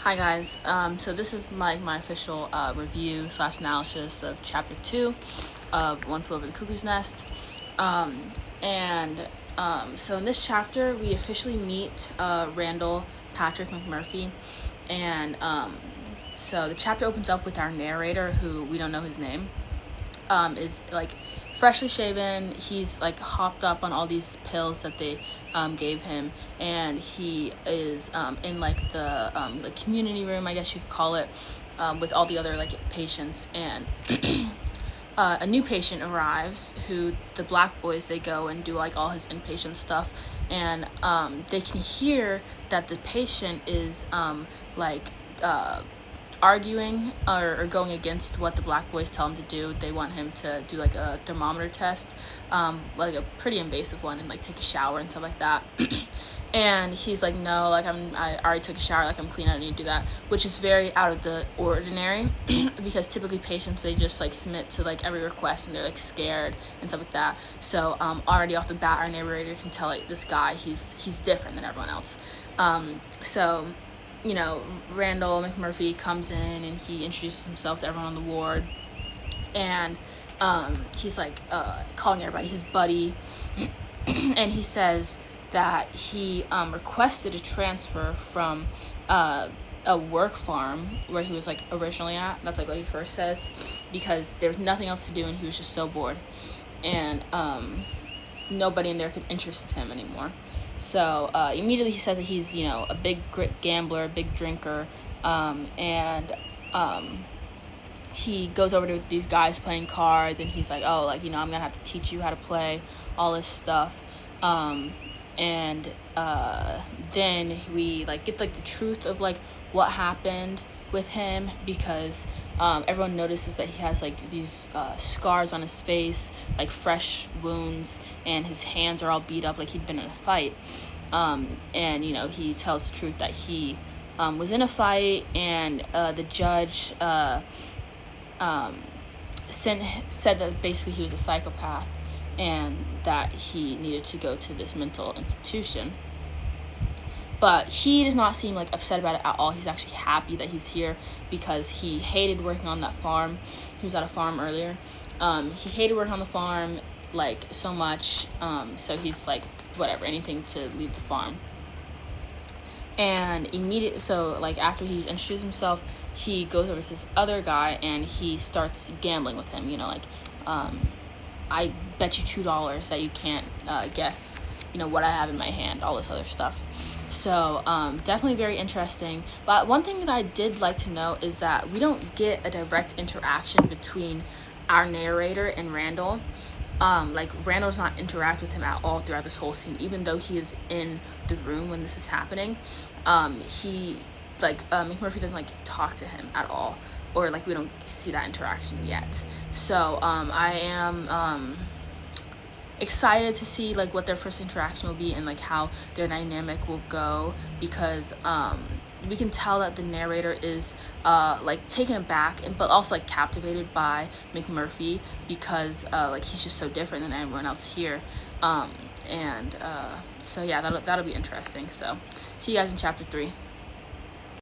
Hi guys, so this is my official review / analysis of chapter 2 of One Flew Over the Cuckoo's Nest. So in this chapter we officially meet Randall Patrick McMurphy, and so the chapter opens up with our narrator, who we don't know his name, is like freshly shaven. He's like hopped up on all these pills that they gave him, and he is in like the community room, I guess you could call it, with all the other like patients, and a new patient arrives, who the black boys, they go and do like all his inpatient stuff, and they can hear that the patient is arguing or going against what the black boys tell him to do. They want him to do like a thermometer test, like a pretty invasive one, and like take a shower and stuff like that. And he's like, no, like I already took a shower, like I'm clean, I don't need to do that, which is very out of the ordinary because typically patients, they just like submit to like every request, and they're like scared and stuff like that. So already off the bat, our narrator can tell like this guy, he's different than everyone else. So Randall McMurphy comes in and he introduces himself to everyone on the ward, and he's like calling everybody his buddy, and he says that he requested a transfer from a work farm where he was like originally at. That's like what he first says, because there was nothing else to do and he was just so bored, and nobody in there could interest him anymore. So immediately he says that he's a big gambler, a big drinker, and he goes over to these guys playing cards, and he's like, oh, like I'm gonna have to teach you how to play all this stuff, and then we like get like the truth of like what happened with him, because everyone notices that he has like these scars on his face, like fresh wounds, and his hands are all beat up like he'd been in a fight, and he tells the truth that he was in a fight, and the judge said that basically he was a psychopath, and that he needed to go to this mental institution. But he does not seem like upset about it at all. He's actually happy that he's here, because he hated working on that farm. He was at a farm earlier. He hated working on the farm like so much. So he's like, whatever, anything to leave the farm. And after he introduced himself, he goes over to this other guy and he starts gambling with him. I bet you $2 that you can't guess what I have in my hand, all this other stuff. So definitely very interesting. But one thing that I did like to note is that we don't get a direct interaction between our narrator and Randall. Randall does not interact with him at all throughout this whole scene, even though he is in the room when this is happening. McMurphy doesn't talk to him at all, or we don't see that interaction yet. So I am excited to see what their first interaction will be, and how their dynamic will go, because we can tell that the narrator is taken aback, but also captivated by McMurphy, because he's just so different than everyone else here. So yeah, that'll be interesting. So see you guys in chapter 3.